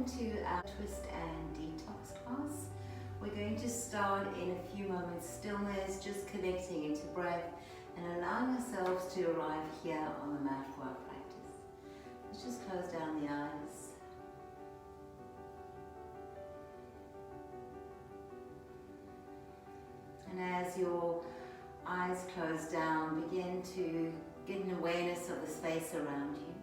to our twist and detox class. We're going to start in a few moments stillness, just connecting into breath and allowing ourselves to arrive here on the mat for our practice. Let's just close down the eyes. And as your eyes close down, begin to get an awareness of the space around you.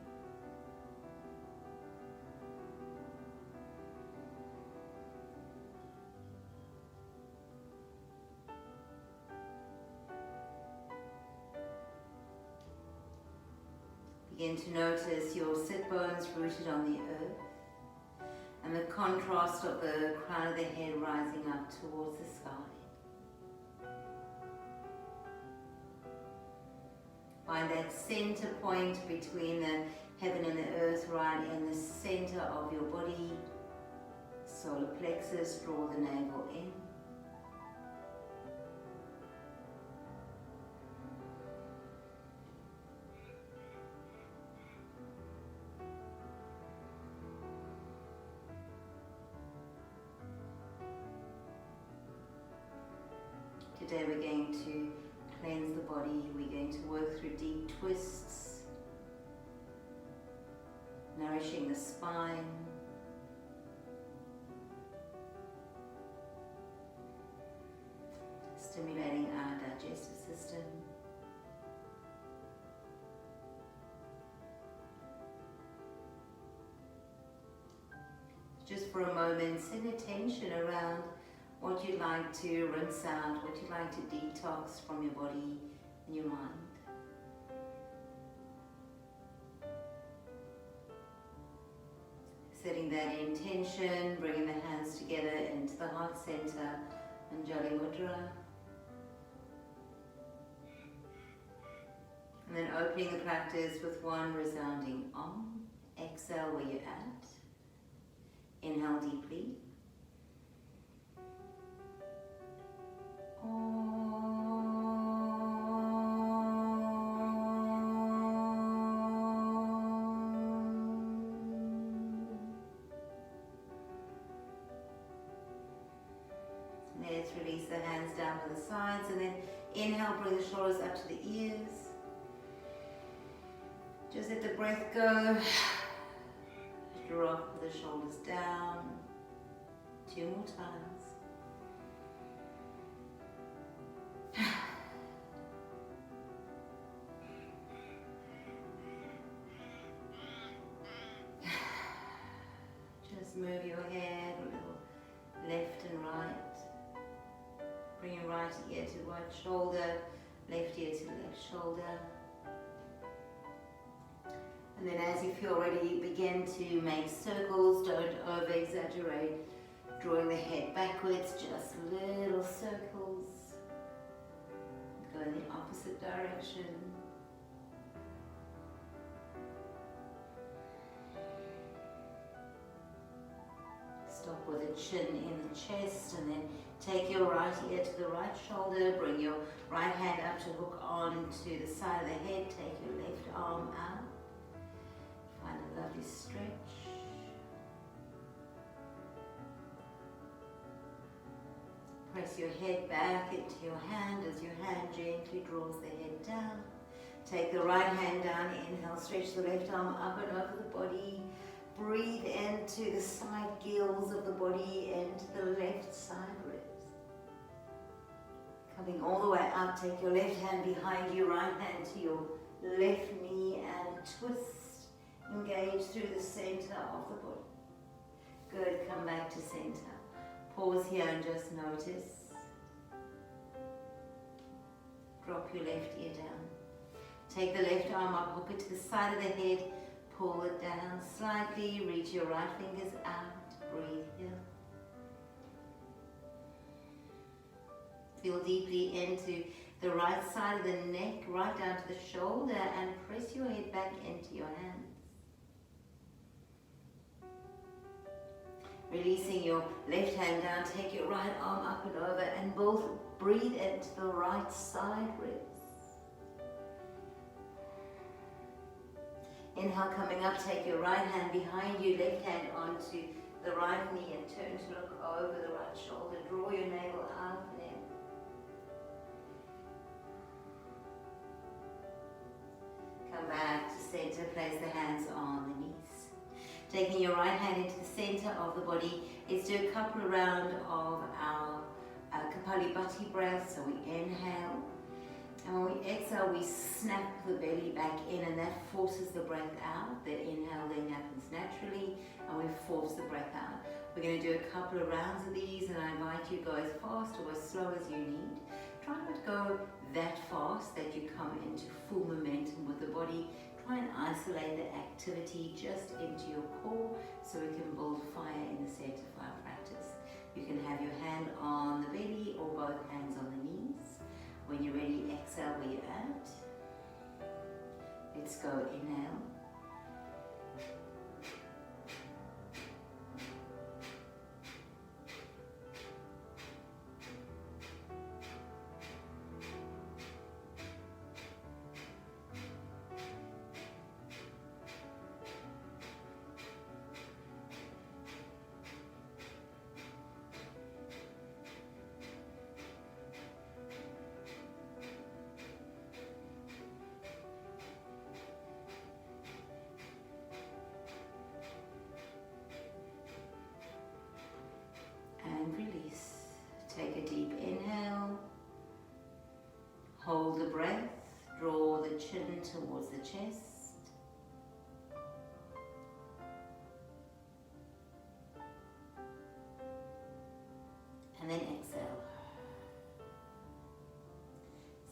Begin to notice your sit bones rooted on the earth and the contrast of the crown of the head rising up towards the sky. Find that center point between the heaven and the earth, right in the center of your body. Solar plexus, draw the navel in. Today we're going to cleanse the body. We're going to work through deep twists, nourishing the spine, stimulating our digestive system, just for a moment, set attention around what you'd like to rinse out, what you'd like to detox from your body and your mind. Setting that intention, bringing the hands together into the heart center, Anjali Mudra. And then opening the practice with one resounding Om. Exhale where you're at. Inhale deeply. Let's release the hands down to the sides and then inhale, bring the shoulders up to the ears. Just let the breath go. Drop the shoulders down. 2 more times. Just move your head a little left and right. Bring your right ear to right shoulder, left ear to left shoulder. And then as you feel ready, begin to make circles. Don't over-exaggerate. Drawing the head backwards, just little circles. Go in the opposite direction. Stop with a chin in the chest and then take your right ear to the right shoulder. Bring your right hand up to hook on to the side of the head. Take your left arm out. Find a lovely stretch. Press your head back into your hand as your hand gently draws the head down. Take the right hand down, inhale, stretch the left arm up and over the body. Breathe into the side gills of the body, into the left side ribs. Coming all the way up, take your left hand behind you, right hand to your left knee and twist. Engage through the center of the body. Good, come back to center. Pause here and just notice. Drop your left ear down. Take the left arm up, hook it to the side of the head, pull it down slightly, reach your right fingers out, breathe here. Feel deeply into the right side of the neck, right down to the shoulder, and press your head back into your hands. Releasing your left hand down, take your right arm up and over and both breathe into the right side ribs. Inhale, coming up, take your right hand behind you, left hand onto the right knee and turn to look over the right shoulder. Draw your navel out and in. Come back to center, place the hands on the knees. Taking your right hand into the center of the body, let's do a couple of rounds of our Kapalabhati breath. So we inhale, and when we exhale, we snap the belly back in, and that forces the breath out. The inhale then happens naturally, and we force the breath out. We're going to do a couple of rounds of these, and I invite you to go as fast or as slow as you need. Try not to go that fast that you come into full momentum with the body. Try and isolate the activity just into your core so we can build fire in the center of our practice. You can have your hand on the belly or both hands on the knees. When you're ready, exhale where you're at. Let's go. Inhale. And release. Take a deep inhale. Hold the breath. Draw the chin towards the chest. And then exhale.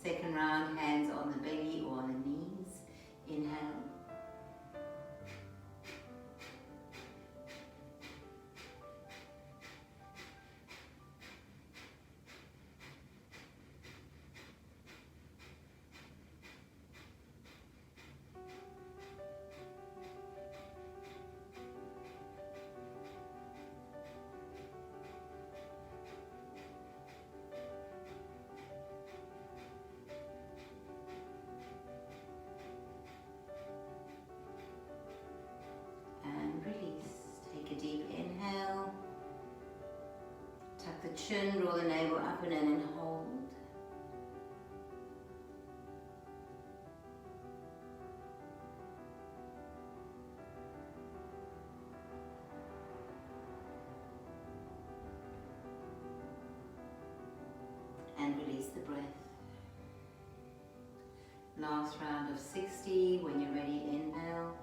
Second round, hands on the belly or on the knees. Inhale. Chin, draw the navel up and in and hold. And release the breath. Last round of 60. When you're ready, inhale.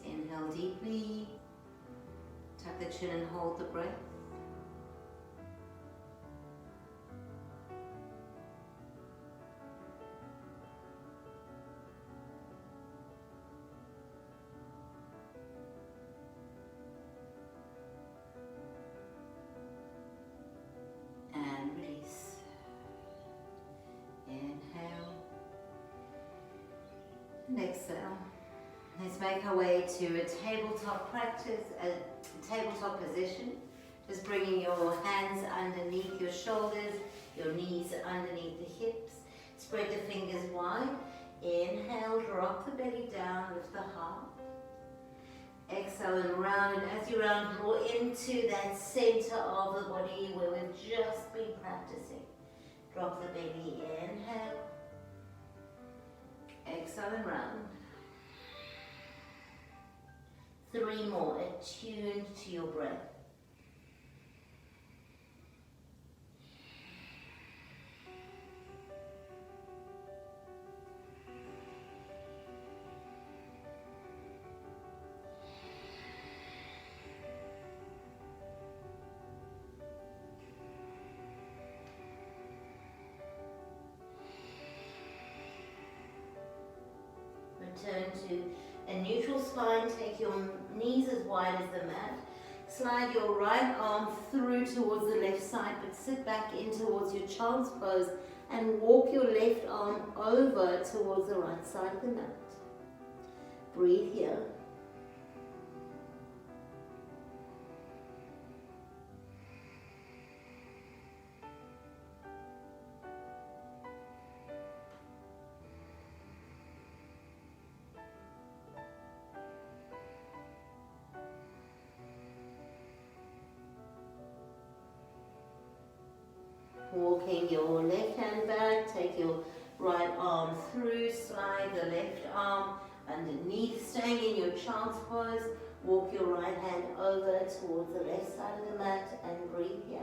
Inhale deeply, tuck the chin and hold the breath. And release. Inhale and exhale. Let's make our way to a tabletop practice, a tabletop position. Just bringing your hands underneath your shoulders, your knees underneath the hips. Spread the fingers wide. Inhale, drop the belly down, lift the heart. Exhale and round, and as you round, draw into that center of the body where we've just been practicing. Drop the belly, inhale. Exhale and round. 3 more, attuned to your breath. Return to a neutral spine, take your knees as wide as the mat. Slide your right arm through towards the left side, but sit back in towards your child's pose and walk your left arm over towards the right side of the mat. Breathe here. Walking your left hand back, take your right arm through, slide the left arm underneath, staying in your child's pose. Walk your right hand over towards the left side of the mat and breathe here.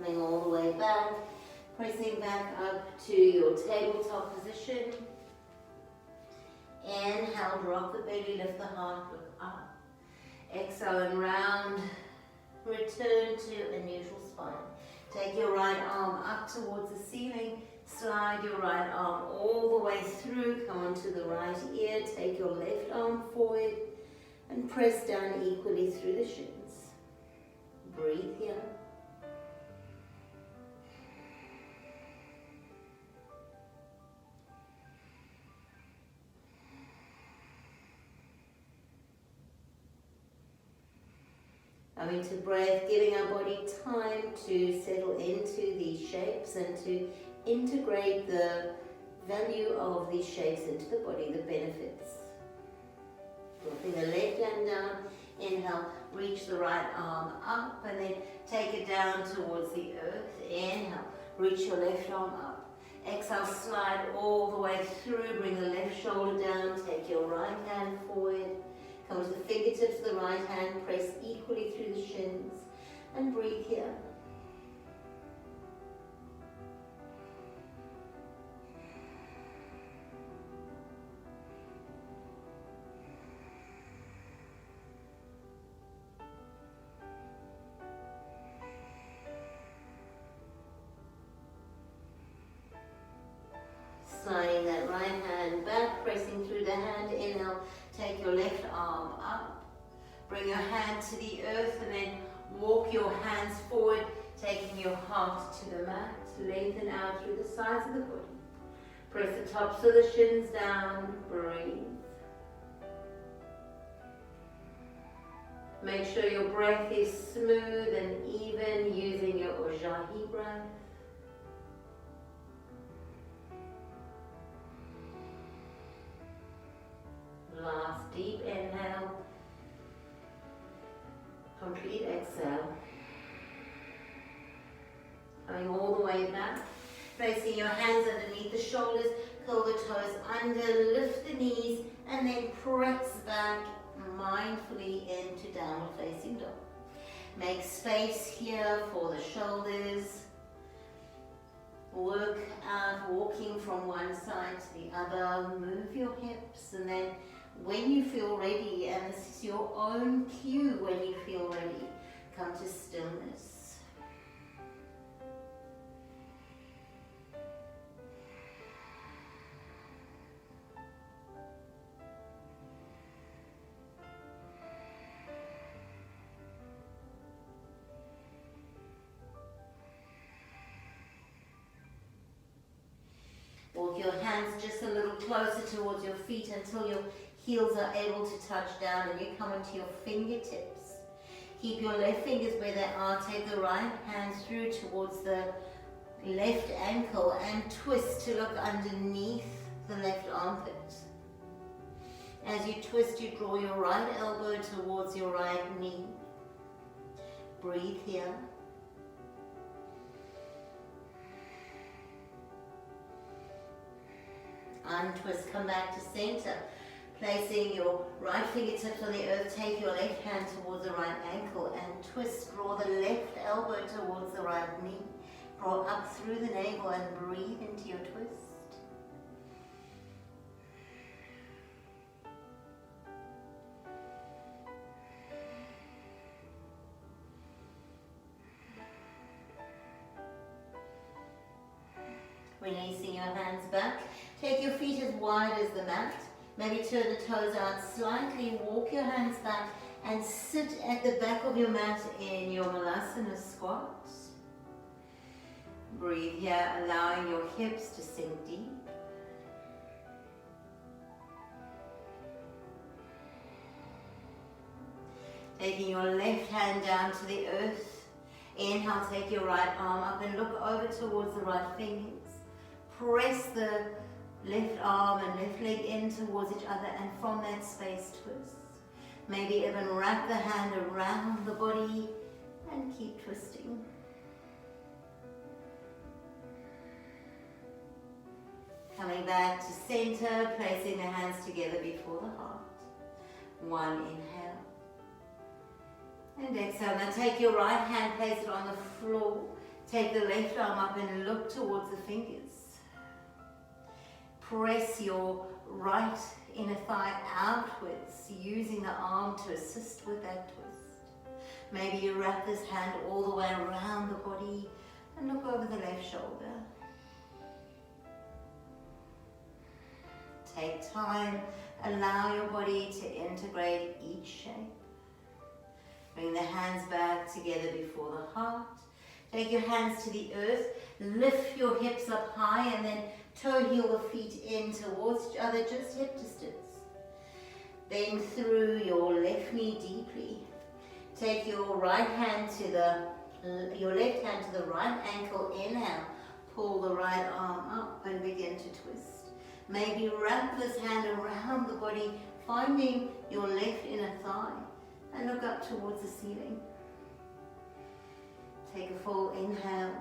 Coming all the way back, pressing back up to your tabletop position. Inhale, drop the belly, lift the heart, look up. Exhale and round, return to a neutral spine. Take your right arm up towards the ceiling, slide your right arm all the way through, come onto the right ear, take your left arm forward and press down equally through the shins. Breathe here. Coming to breath, giving our body time to settle into these shapes and to integrate the value of these shapes into the body, the benefits. Dropping the left hand down, inhale, reach the right arm up and then take it down towards the earth. Inhale, reach your left arm up. Exhale, slide all the way through, bring the left shoulder down, take your right hand forward. Come to the fingertips of the right hand, press equally through the shins and breathe here. Sliding that right hand back, pressing through the hand, inhale. Take your left arm up, bring your hand to the earth and then walk your hands forward, taking your heart to the mat. Lengthen out through the sides of the body. Press the tops of the shins down, breathe. Make sure your breath is smooth and even using your Ujjayi breath. Last deep inhale, complete exhale. Coming all the way back, placing your hands underneath the shoulders, curl the toes under, lift the knees, and then press back mindfully into downward facing dog. Make space here for the shoulders. Work out walking from one side to the other. Move your hips, and then when you feel ready, and this is your own cue when you feel ready, come to stillness. Walk your hands just a little closer towards your feet until your heels are able to touch down and you come into your fingertips. Keep your left fingers where they are. Take the right hand through towards the left ankle and twist to look underneath the left armpit. As you twist, you draw your right elbow towards your right knee. Breathe here. Untwist, come back to center. Placing your right fingertips on the earth, take your left hand towards the right ankle and twist. Draw the left elbow towards the right knee. Draw up through the navel and breathe into your twist. Releasing your hands back. Take your feet as wide as the mat. Maybe turn the toes out slightly. Walk your hands back and sit at the back of your mat in your Malasana squat. Breathe here, allowing your hips to sink deep. Taking your left hand down to the earth. Inhale, take your right arm up and look over towards the right fingers. Press the left arm and left leg in towards each other, and from that space twist. Maybe even wrap the hand around the body and keep twisting. Coming back to center, placing the hands together before the heart. One inhale. And exhale. Now take your right hand, place it on the floor. Take the left arm up and look towards the fingers. Press your right inner thigh outwards, using the arm to assist with that twist. Maybe you wrap this hand all the way around the body and look over the left shoulder. Take time, allow your body to integrate each shape. Bring the hands back together before the heart. Take your hands to the earth, lift your hips up high and then toe heel the feet in towards each other, just hip distance. Bend through your left knee deeply. Take your right hand to your left hand to the right ankle. Inhale, pull the right arm up and begin to twist. Maybe wrap this hand around the body, finding your left inner thigh, and look up towards the ceiling. Take a full inhale.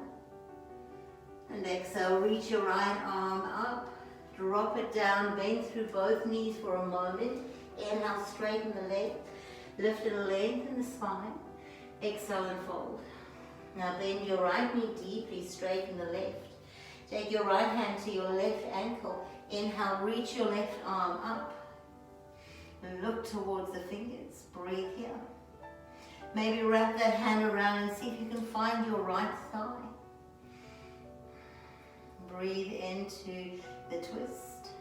And exhale, reach your right arm up, drop it down, bend through both knees for a moment. Inhale, straighten the leg, lift and lengthen the spine. Exhale and fold. Now bend your right knee deeply, straighten the left. Take your right hand to your left ankle. Inhale, reach your left arm up. And look towards the fingers, breathe here. Maybe wrap that hand around and see if you can find your right thigh. Breathe into the twist.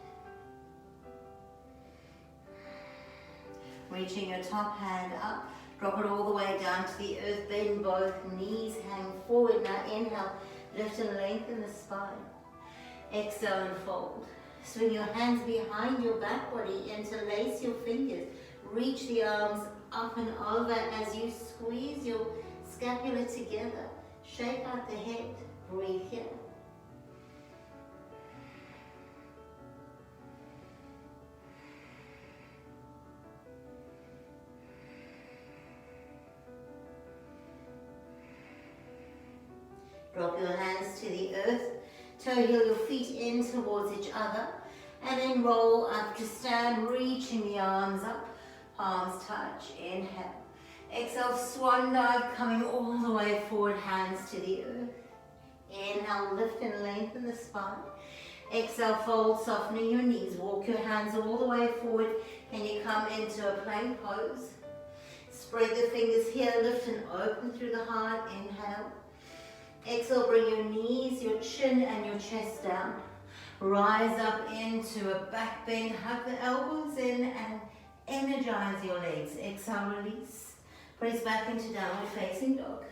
Reaching your top hand up, drop it all the way down to the earth, bend both knees, hang forward. Now inhale, lift and lengthen the spine. Exhale and fold. Swing your hands behind your back body, interlace your fingers, reach the arms up and over as you squeeze your scapula together. Shake out the head, breathe here. Drop your hands to the earth, toe heel your feet in towards each other, and then roll up to stand, reaching the arms up, palms touch. Inhale. Exhale, swan dive, coming all the way forward, hands to the earth. Inhale, lift and lengthen the spine. Exhale, fold, softening your knees. Walk your hands all the way forward, and you come into a plank pose. Spread the fingers here, lift and open through the heart. Inhale. Exhale, bring your knees, your chin and your chest down. Rise up into a back bend, hug the elbows in and energize your legs. Exhale, release. Press back into downward facing dog.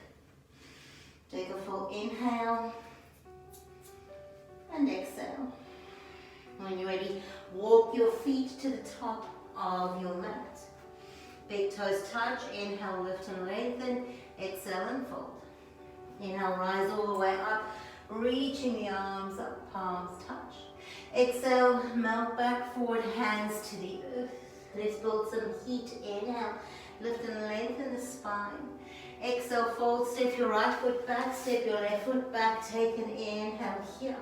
Take a full inhale and exhale. When you're ready, walk your feet to the top of your mat. Big toes touch. Inhale, lift and lengthen. Exhale and fold. Inhale, rise all the way up, reaching the arms up, palms touch. Exhale, melt back forward, hands to the earth. Let's build some heat. Inhale, lift and lengthen the spine. Exhale, fold, step your right foot back, step your left foot back, take an inhale here.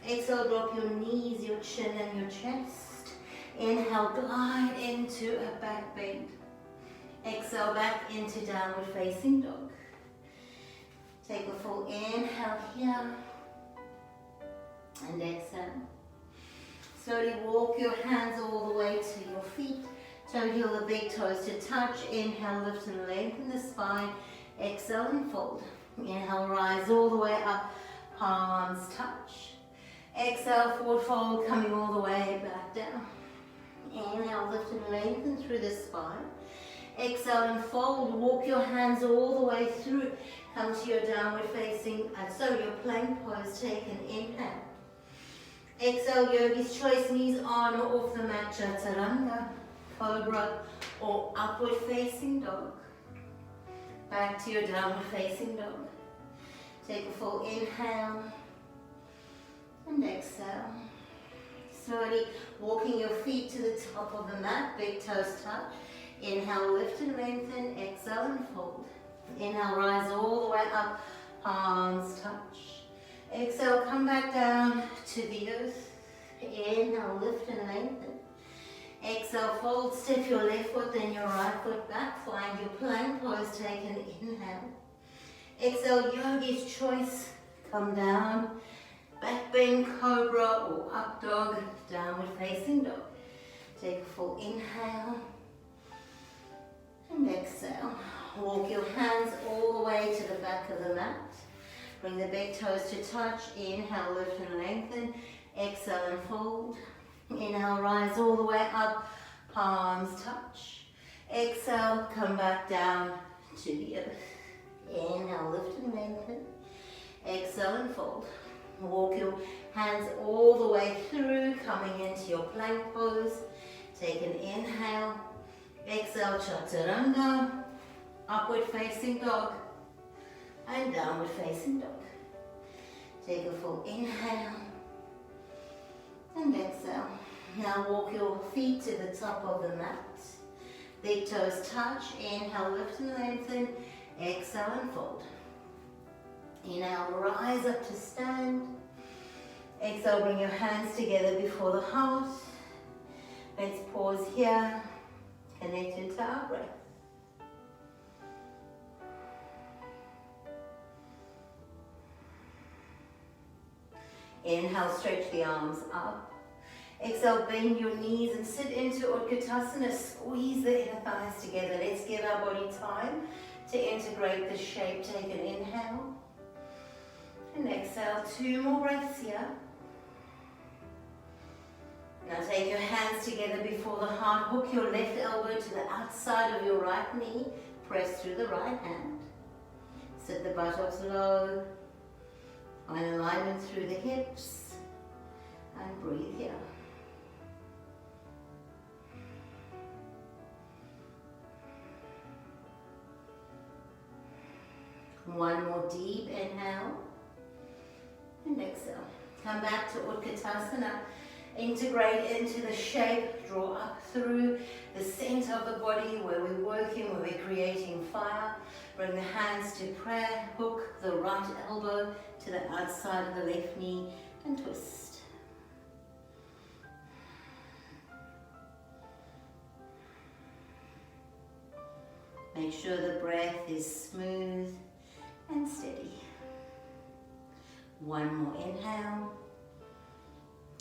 Exhale, drop your knees, your chin and your chest. Inhale, glide into a back bend. Exhale, back into downward facing dog. Take a full inhale here. And exhale. Slowly walk your hands all the way to your feet. Toe heel the big toes to touch. Inhale, lift and lengthen the spine. Exhale and fold. Inhale, rise all the way up. Palms touch. Exhale, forward fold, coming all the way back down. Inhale, lift and lengthen through the spine. Exhale and fold. Walk your hands all the way through. Come to your downward facing, your plank pose. Take an inhale. Exhale, yogi's choice, knees on or off the mat, chaturanga, cobra, or upward facing dog. Back to your downward facing dog. Take a full inhale and exhale. Slowly walking your feet to the top of the mat, big toes touch. Inhale, lift and lengthen, exhale and fold. Inhale, rise all the way up, palms touch. Exhale, come back down to the earth. Inhale, lift and lengthen. Exhale, fold, step your left foot, then your right foot back. Find your plank pose, take an inhale. Exhale, yogi's choice, come down. Back bend, cobra or up dog, downward facing dog. Take a full inhale and exhale. Walk your hands all the way to the back of the mat. Bring the big toes to touch. Inhale, lift and lengthen. Exhale and fold. Inhale, rise all the way up. Palms touch. Exhale, come back down to the earth. Inhale, lift and lengthen. Exhale and fold. Walk your hands all the way through, coming into your plank pose. Take an inhale. Exhale, chaturanga. Upward facing dog. And downward facing dog. Take a full inhale and exhale. Now walk your feet to the top of the mat. Big toes touch. Inhale, lift and lengthen. Exhale and fold. Inhale, rise up to stand. Exhale, bring your hands together before the heart. Let's pause here. Connect into our breath. Inhale, stretch the arms up. Exhale, bend your knees and sit into Utkatasana. Squeeze the inner thighs together. Let's give our body time to integrate the shape. Take an inhale. And exhale, 2 more breaths here. Now take your hands together before the heart. Hook your left elbow to the outside of your right knee. Press through the right hand. Sit the buttocks low. Find alignment through the hips. And breathe here. One more deep inhale. And exhale. Come back to Utkatasana. Integrate into the shape. Draw up through the center of the body where we're working, where we're creating fire. Bring the hands to prayer. Hook the right elbow to the outside of the left knee and twist. Make sure the breath is smooth and steady. One more inhale.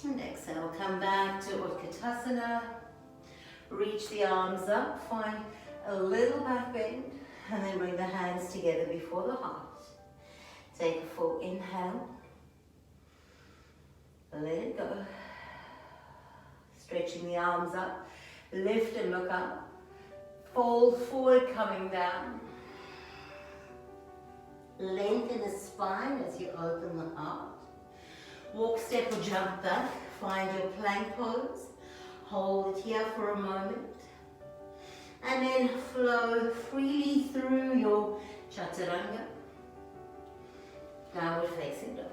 And exhale. Come back to Utkatasana. Reach the arms up. Find a little back bend. And then bring the hands together before the heart. Take a full inhale. Let it go. Stretching the arms up. Lift and look up. Fold forward, coming down. Lengthen the spine as you open the heart. Walk, step or jump back. Find your plank pose. Hold it here for a moment. And then flow freely through your chaturanga. Downward facing dog.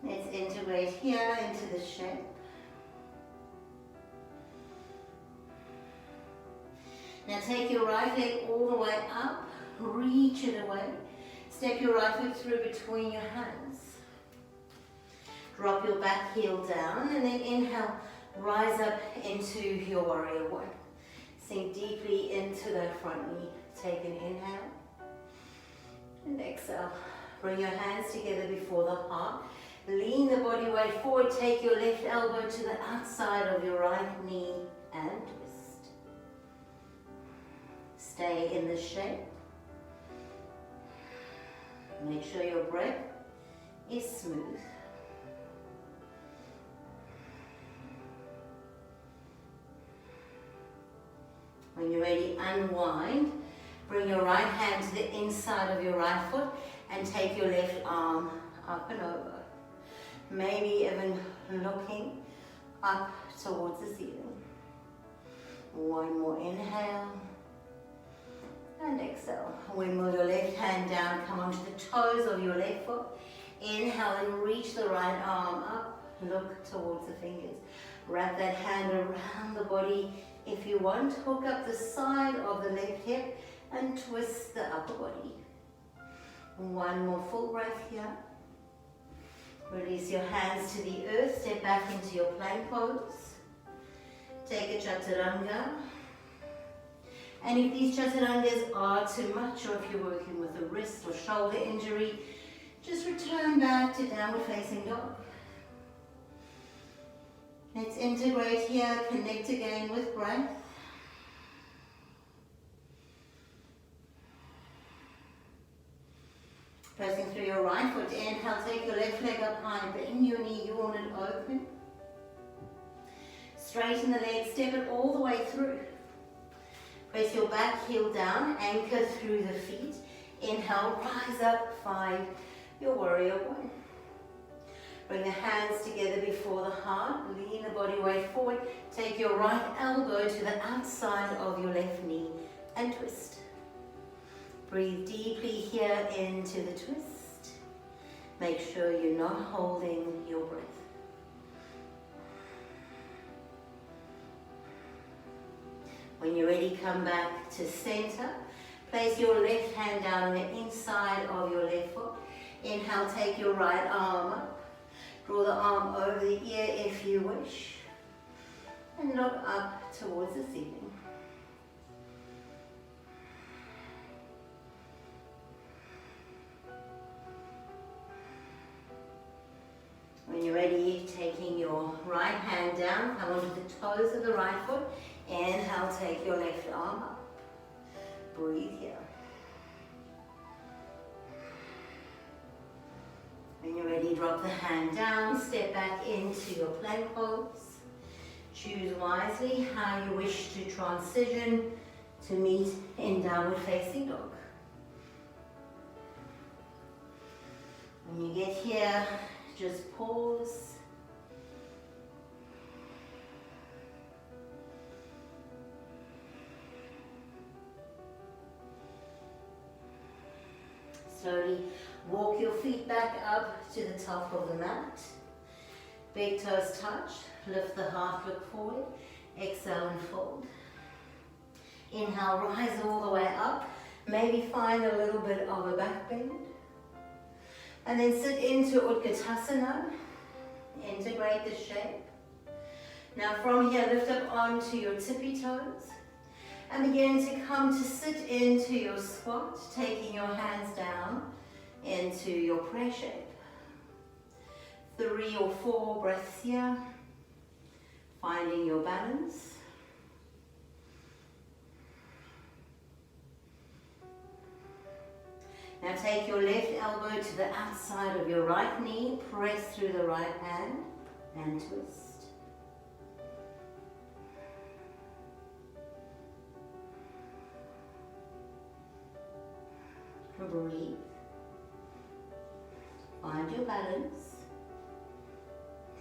Let's integrate here into the shape. Now take your right leg all the way up. Reach it away. Step your right foot through between your hands. Drop your back heel down and then inhale, rise up into your warrior one. Sink deeply into that front knee. Take an inhale and exhale. Bring your hands together before the heart. Lean the body weight forward. Take your left elbow to the outside of your right knee and twist. Stay in this shape. Make sure your breath is smooth. When you're ready, unwind. Bring your right hand to the inside of your right foot and take your left arm up and over. Maybe even looking up towards the ceiling. One more inhale and exhale. Wimble your left hand down, come onto the toes of your left foot. Inhale and reach the right arm up, look towards the fingers. Wrap that hand around the body if you want. Hook up the side of the left hip and twist the upper body. One more full breath here. Release your hands to the earth, step back into your plank pose. Take a chaturanga. And if these chaturangas are too much, or if you're working with a wrist or shoulder injury, just return back to downward facing dog. Let's integrate here, connect again with breath. Pressing through your right foot, inhale, take your left leg up high, bend your knee, yawn and open. Straighten the leg, step it all the way through. Press your back heel down, anchor through the feet. Inhale, rise up, find your warrior one. Bring the hands together before the heart, lean the body weight forward. Take your right elbow to the outside of your left knee and twist. Breathe deeply here into the twist. Make sure you're not holding your breath. When you're ready, come back to center. Place your left hand down on the inside of your left foot. Inhale, take your right arm up. Draw the arm over the ear if you wish. And look up towards the ceiling. When you're ready, taking your right hand down, come onto the toes of the right foot. Inhale, take your left arm up. Breathe here. When you're ready, drop the hand down, step back into your plank pose. Choose wisely how you wish to transition to meet in downward facing dog. When you get here, just pause. Slowly walk your feet back up to the top of the mat. Big toes touch. Lift the heart, look forward. Exhale and fold. Inhale, rise all the way up. Maybe find a little bit of a back bend. And then sit into Utkatasana. Integrate the shape. Now from here, lift up onto your tippy toes. And begin to come to sit into your squat, taking your hands down into your prayer shape. 3 or 4 breaths here. Finding your balance. Now take your left elbow to the outside of your right knee, press through the right hand and twist. Breathe. Find your balance.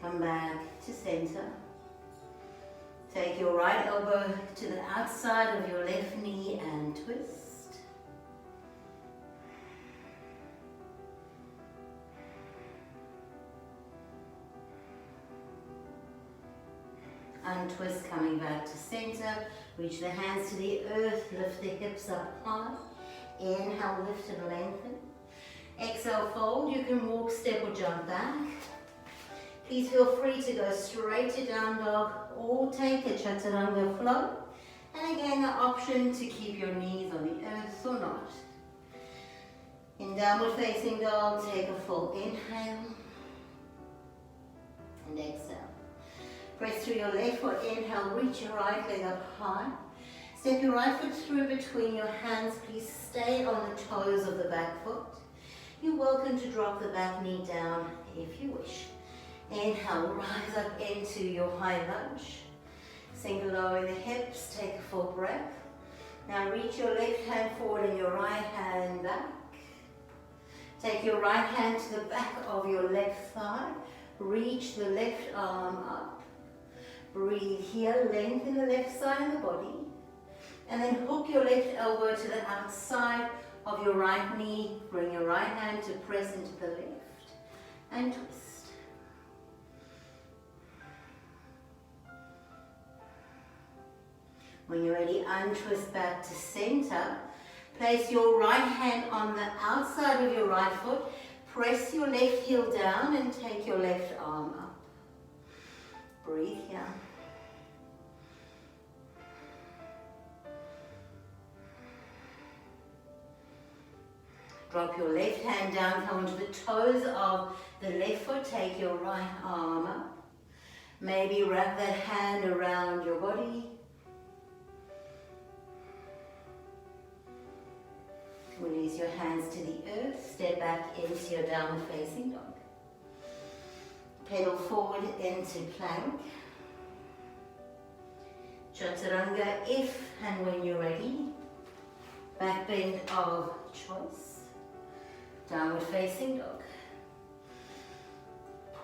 Come back to center. Take your right elbow to the outside of your left knee and twist. Untwist, coming back to center. Reach the hands to the earth, lift the hips up high. Inhale, lift and lengthen. Exhale, fold. You can walk, step or jump back. Please feel free to go straight to down dog or take a chaturanga flow. And again, the option to keep your knees on the earth or not. In downward facing dog, take a full inhale and exhale. Press through your left foot, inhale, reach your right leg up high. Step your right foot through between your hands. Please stay on the toes of the back foot. You're welcome to drop the back knee down if you wish. Inhale, rise up into your high lunge. Sink low in the hips, take a full breath. Now reach your left hand forward and your right hand back. Take your right hand to the back of your left thigh. Reach the left arm up. Breathe here, lengthen the left side of the body. And then hook your left elbow to the outside of your right knee. Bring your right hand to press into the left and twist. When you're ready, untwist back to center. Place your right hand on the outside of your right foot. Press your left heel down and take your left arm up. Breathe here. Drop your left hand down, come onto the toes of the left foot. Take your right arm up. Maybe wrap that hand around your body. Release your hands to the earth. Step back into your downward facing dog. Pedal forward into plank. Chaturanga if and when you're ready. Back bend of choice. Downward facing dog.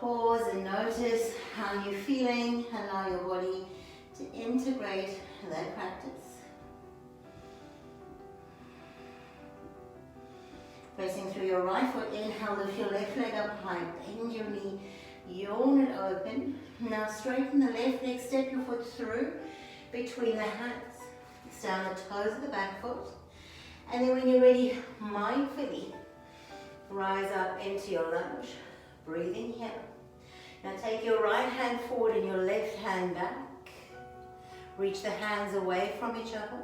Pause and notice how you're feeling. Allow your body to integrate that practice. Pressing through your right foot, inhale, lift your left leg up high, bend your knee, yawn it open. Now straighten the left leg, step your foot through between the hands. Down the toes of the back foot. And then when you're ready, mindfully rise up into your lunge. Breathing here. Now take your right hand forward and your left hand back. Reach the hands away from each other.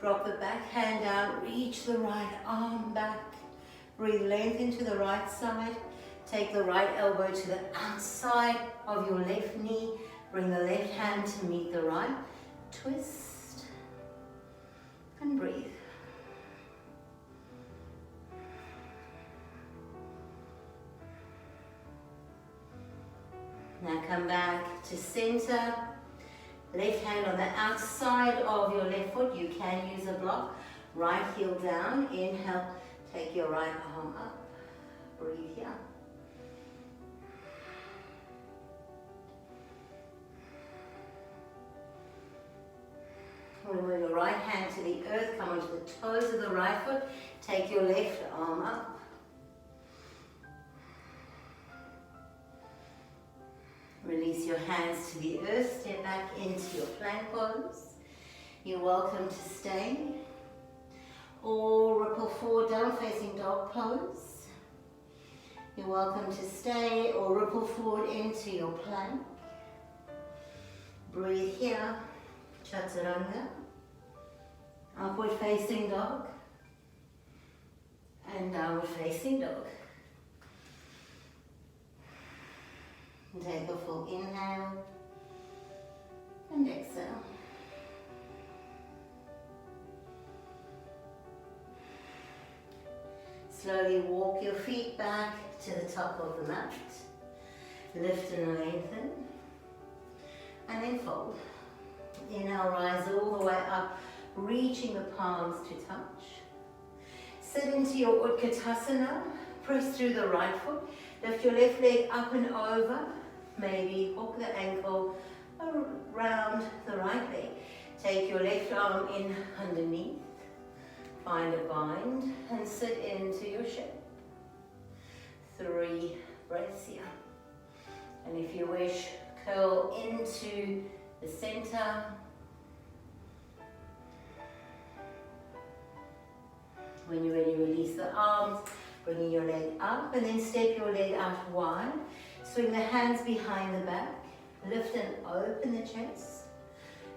Drop the back hand down, reach the right arm back. Breathe length into the right side. Take the right elbow to the outside of your left knee. Bring the left hand to meet the right. Twist and breathe. Now come back to center. Left hand on the outside of your left foot. You can use a block. Right heel down. Inhale. Take your right arm up. Breathe here. We'll move your right hand to the earth. Come onto the toes of the right foot. Take your left arm up. Release your hands to the earth, step back into your plank pose. You're welcome to stay. Or ripple forward, down facing dog pose. You're welcome to stay or ripple forward into your plank. Breathe here, chaturanga. Upward facing dog. And downward facing dog. Take a full inhale and exhale. Slowly walk your feet back to the top of the mat. Lift and lengthen. And then fold. Inhale, rise all the way up, reaching the palms to touch. Sit into your Utkatasana. Press through the right foot. Lift your left leg up and over. Maybe hook the ankle around the right leg. Take your left arm in underneath. Find a bind and sit into your shape. 3 breaths here. And if you wish, curl into the center. When you're ready, release the arms, bringing your leg up and then step your leg out wide. Swing the hands behind the back. Lift and open the chest.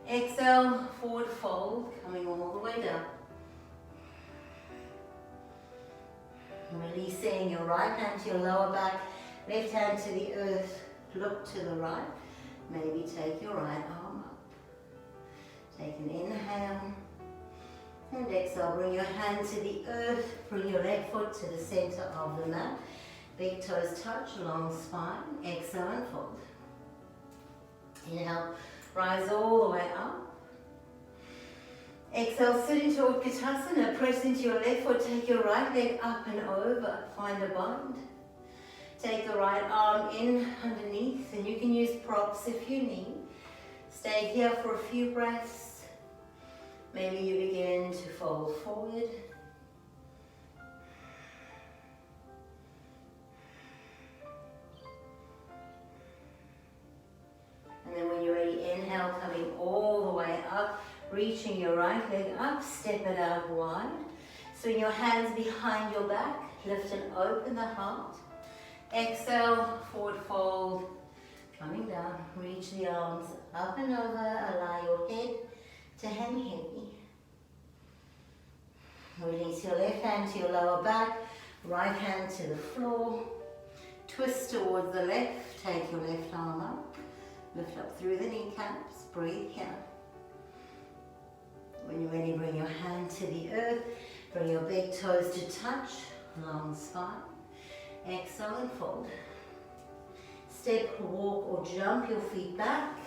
Exhale, forward fold, coming all the way down. Releasing your right hand to your lower back, left hand to the earth, look to the right. Maybe take your right arm up. Take an inhale and exhale. Bring your hand to the earth, bring your left foot to the center of the mat. Big toes touch, long spine. Exhale and fold. Inhale, rise all the way up. Exhale, sit into Utkatasana. Press into your left foot. Take your right leg up and over. Find a bind. Take the right arm in underneath, and you can use props if you need. Stay here for a few breaths. Maybe you begin to fold forward. And then when you're ready, inhale, coming all the way up, reaching your right leg up, step it out wide. Swing your hands behind your back, lift and open the heart. Exhale, forward fold, coming down, reach the arms up and over, allow your head to hang heavy. Release your left hand to your lower back, right hand to the floor. Twist towards the left, take your left arm up, lift up through the kneecaps, breathe here. When you're ready, bring your hand to the earth, bring your big toes to touch, long spine. Exhale and fold. Step, walk or jump your feet back.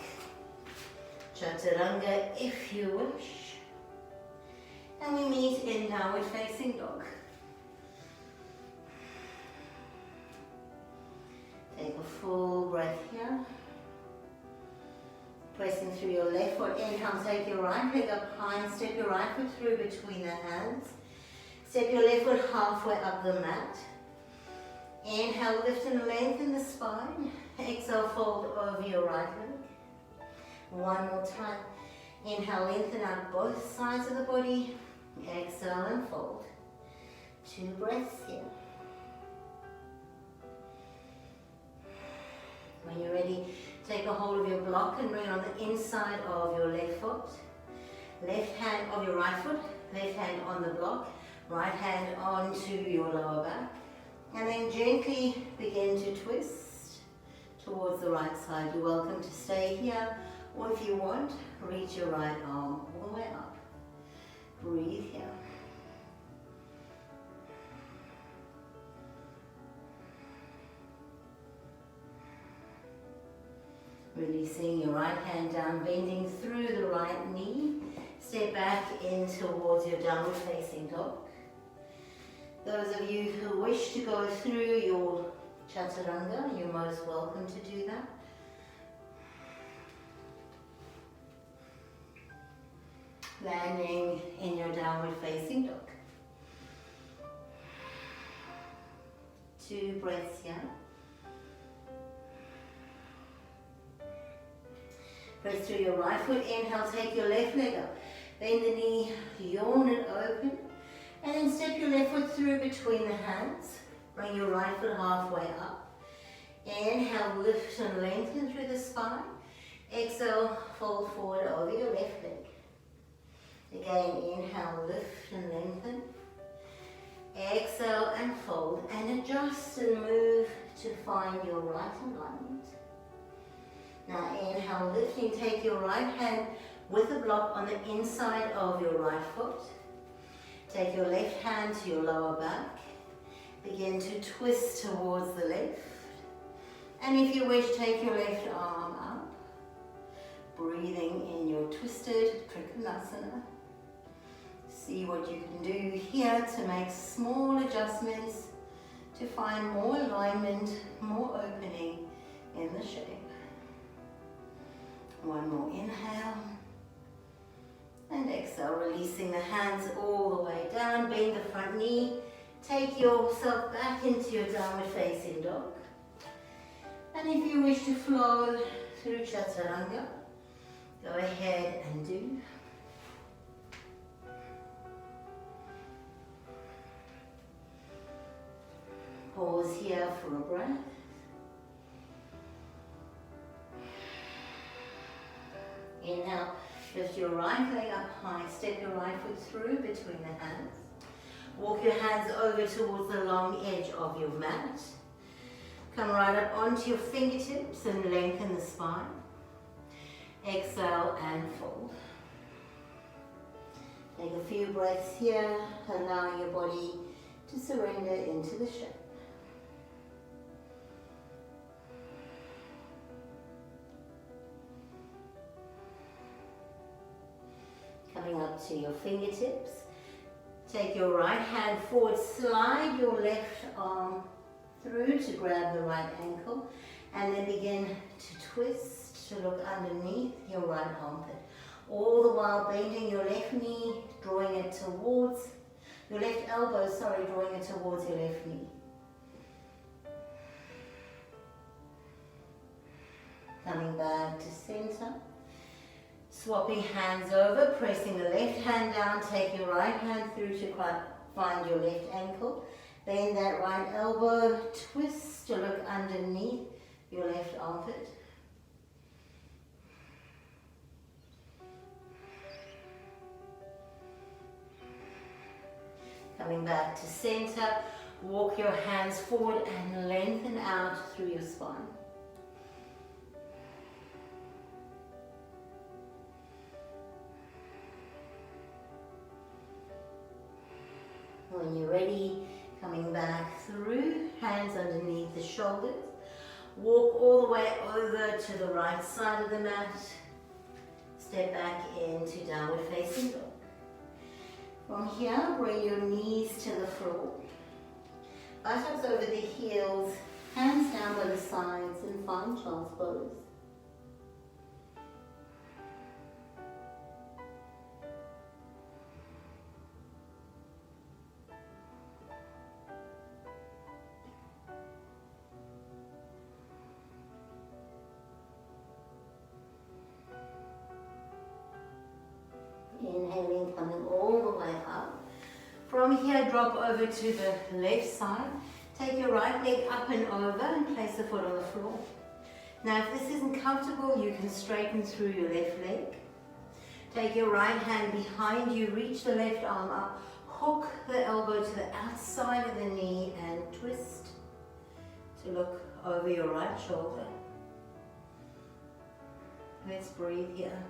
Chaturanga if you wish. And we meet in downward facing dog. Take a full breath here. Pressing through your left foot. Inhale, take your right leg up high and step your right foot through between the hands. Step your left foot halfway up the mat. Inhale, lift and lengthen the spine. Exhale, fold over your right leg. One more time. Inhale, lengthen out both sides of the body. Exhale and fold. 2 breaths here. When you're ready, take a hold of your block and bring it on the inside of your left foot. Left hand of your right foot, left hand on the block, right hand onto your lower back. And then gently begin to twist towards the right side. You're welcome to stay here, or if you want, reach your right arm all the way up. Breathe here. Releasing your right hand down, bending through the right knee. Step back in towards your downward facing dog. Those of you who wish to go through your chaturanga, you're most welcome to do that. Landing in your downward facing dog. 2 breaths here. Press through your right foot, inhale, take your left leg up. Bend the knee, yawn it open. And then step your left foot through between the hands. Bring your right foot halfway up. Inhale, lift and lengthen through the spine. Exhale, fold forward over your left leg. Again, inhale, lift and lengthen. Exhale and fold. And adjust and move to find your right alignment. Now inhale, lifting, take your right hand with a block on the inside of your right foot. Take your left hand to your lower back. Begin to twist towards the left. And if you wish, take your left arm up. Breathing in your twisted Trikonasana. See what you can do here to make small adjustments to find more alignment, more opening in the shape. One more inhale. And exhale, releasing the hands all the way down. Bend the front knee. Take yourself back into your downward facing dog. And if you wish to flow through Chaturanga, go ahead and do. Pause here for a breath. lift your right leg up high, step your right foot through between the hands. Walk your hands over towards the long edge of your mat. Come right up onto your fingertips and lengthen the spine. Exhale and fold. Take a few breaths here, allowing your body to surrender into the shape. Coming up to your fingertips, take your right hand forward, slide your left arm through to grab the right ankle, and then begin to twist to look underneath your right armpit. All the while bending your left knee, drawing it towards, your left elbow, drawing it towards your left knee. Coming back to center. Swapping hands over, pressing the left hand down, take your right hand through to find your left ankle. Bend that right elbow, twist to look underneath your left armpit. Coming back to center, walk your hands forward and lengthen out through your spine. When you're ready, coming back through, hands underneath the shoulders. Walk all the way over to the right side of the mat. Step back into downward facing dog. From here, bring your knees to the floor. Buttocks over the heels, hands down by the sides, and find child's pose. Inhaling, coming all the way up. From here, drop over to the left side. Take your right leg up and over and place the foot on the floor. Now, if this isn't comfortable, you can straighten through your left leg. Take your right hand behind you, reach the left arm up, hook the elbow to the outside of the knee and twist to look over your right shoulder. Let's breathe here.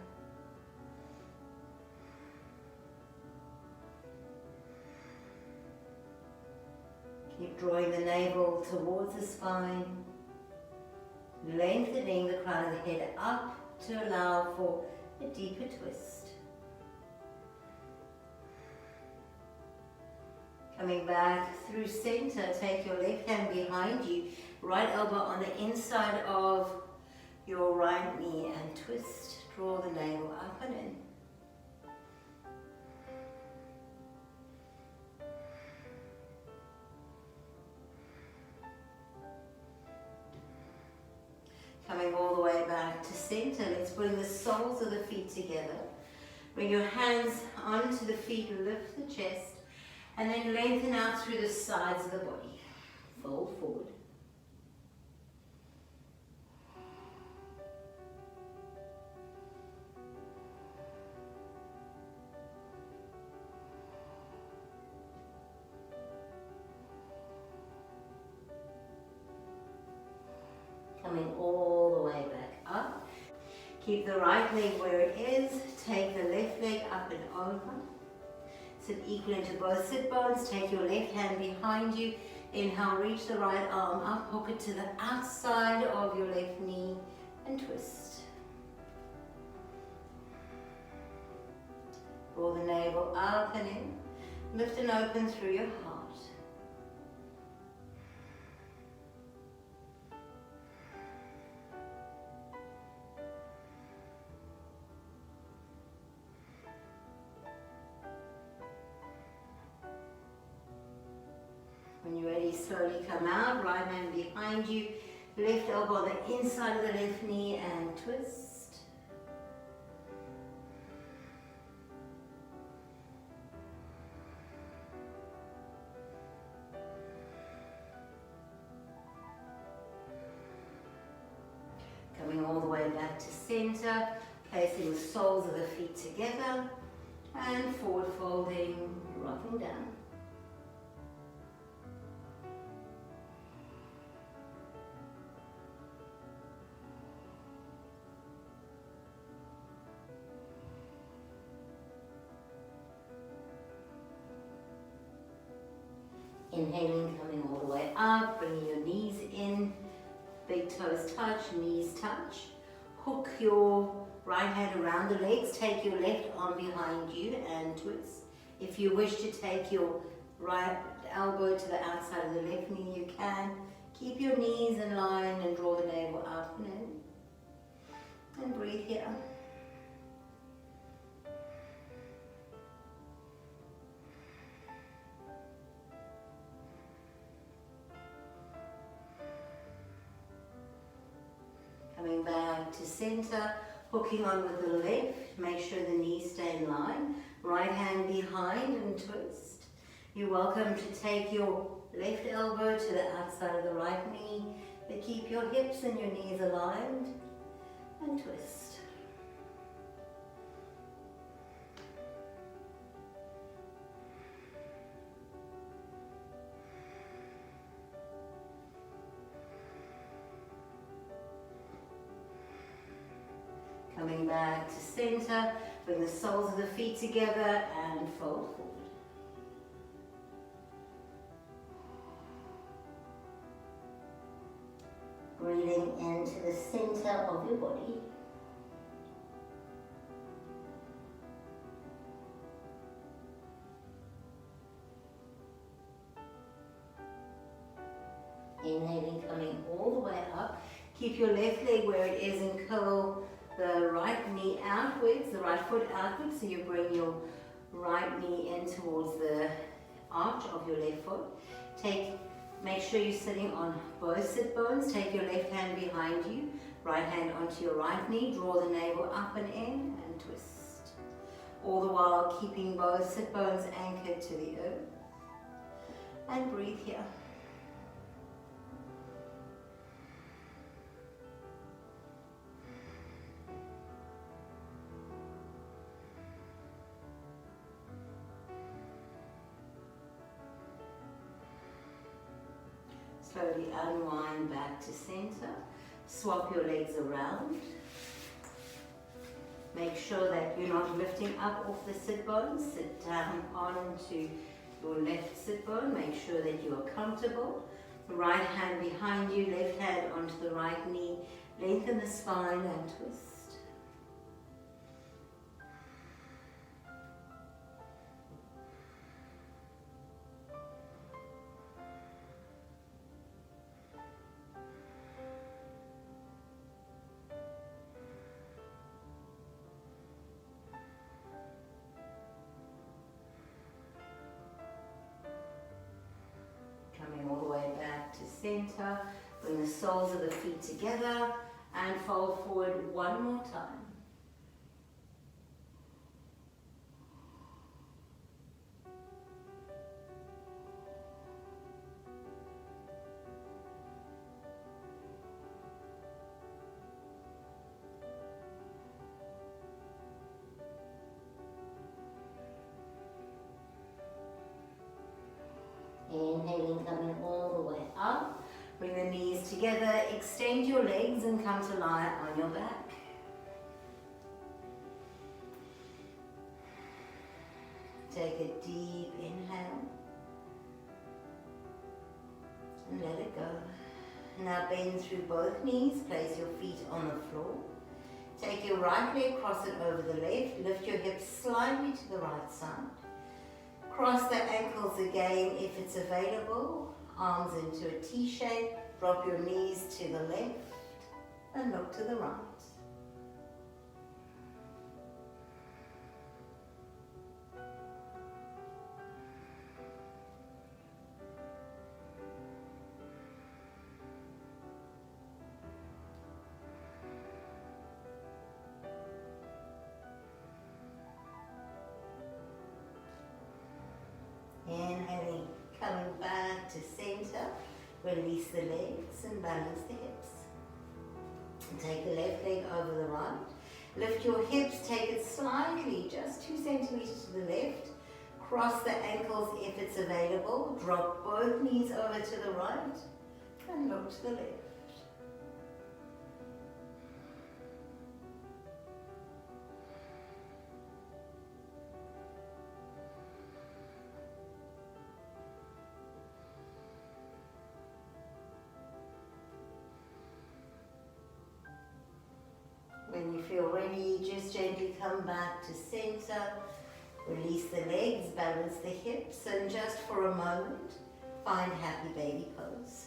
Keep drawing the navel towards the spine, lengthening the crown of the head up to allow for a deeper twist. Coming back through center, take your left hand behind you, right elbow on the inside of your right knee and twist. Draw the navel up and in. Coming all the way back to center, let's bring the soles of the feet together. Bring your hands onto the feet, lift the chest, and then lengthen out through the sides of the body. Fold forward. Coming all the way back up. Keep the right leg where it is. Take the left leg up and over. Sit equal into both sit bones. Take your left hand behind you. Inhale, reach the right arm up. Hook it to the outside of your left knee and twist. Draw the navel up and in. Lift and open through your heart. When you're ready, slowly come out, right hand behind you, left elbow on the inside of the left knee and twist. Coming all the way back to center, Placing the soles of the feet together and forward folding, rocking down. Inhaling, coming all the way up, bringing your knees in, big toes touch, knees touch. Hook your right hand around the legs, take your left arm behind you and twist. If you wish to take your right elbow to the outside of the left knee, you can. Keep your knees in line and draw the navel up and in. And breathe here. Coming back to center, hooking on with the left, make sure the knees stay in line. Right hand behind and twist. You're welcome to take your left elbow to the outside of the right knee, but keep your hips and your knees aligned and twist. Coming back to center, bring the soles of the feet together and fold forward. Breathing into the center of your body. Inhaling, coming all the way up. Keep your left leg where it is and curl the right knee outwards, the right foot outwards, so you bring your right knee in towards the arch of your left foot. Make sure you're sitting on both sit bones. Take your left hand behind you, right hand onto your right knee, draw the navel up and in and twist. All the while keeping both sit bones anchored to the earth. And breathe here. Slowly unwind back to center. Swap your legs around. Make sure that you're not lifting up off the sit bone. Sit down onto your left sit bone. Make sure that you are comfortable. The right hand behind you, left hand onto the right knee. Lengthen the spine and twist. Coming all the way back to center, bring the soles of the feet together and fold forward one more time. Inhaling, coming all the way up. Bring the knees together, extend your legs and come to lie on your back. Take a deep inhale and let it go. Now bend through both knees, place your feet on the floor. Take your right leg, cross it over the left, lift your hips slightly to the right side. Cross the ankles again if it's available. Arms into a T shape. Drop your knees to the left and look to the right. Inhaling, coming back to center. Release the legs and balance the hips. And take the left leg over the right. Lift your hips, take it slightly, just 2 centimeters to the left. Cross the ankles if it's available. Drop both knees over to the right and look to the left. When you feel ready, just gently come back to center. Release the legs, balance the hips, and just for a moment, find happy baby pose.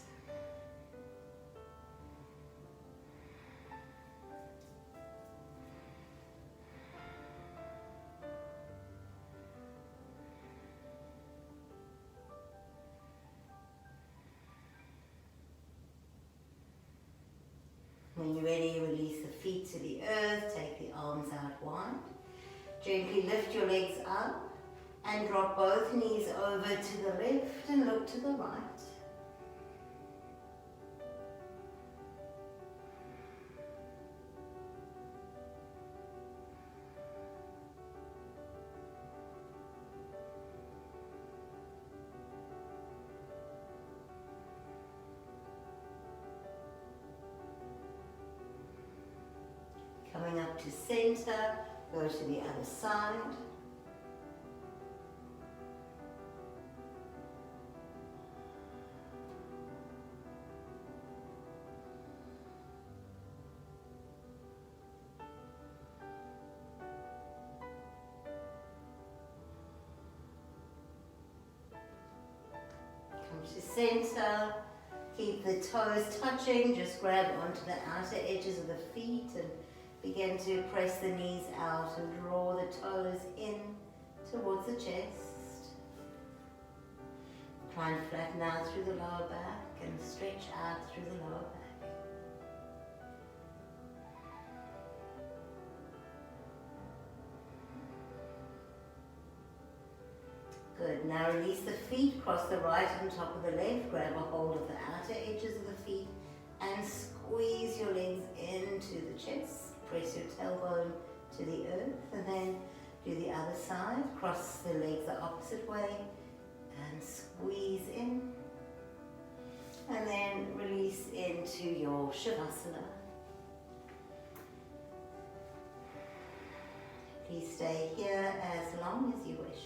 When you're ready, release the feet to the earth, take the arms out wide. Gently lift your legs up and drop both knees over to the left and look to the right. Coming up to center, go to the other side. Come to center, keep the toes touching, just grab onto the outer edges of the feet and begin to press the knees out and draw the toes in towards the chest. Try and flatten out through the lower back and stretch out through the lower back. Good. Now release the feet, cross the right on top of the left, grab a hold of the outer edges of the feet and squeeze your legs into the chest. Press your tailbone to the earth and then do the other side. Cross the legs the opposite way and squeeze in. And then release into your Shavasana. Please stay here as long as you wish.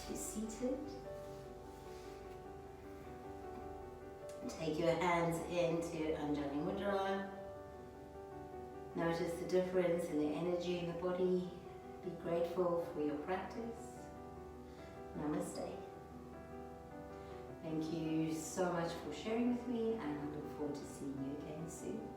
to seated. Take your hands into Anjali Mudra. Notice the difference in the energy in the body. Be grateful for your practice. Namaste. Thank you so much for sharing with me, and I look forward to seeing you again soon.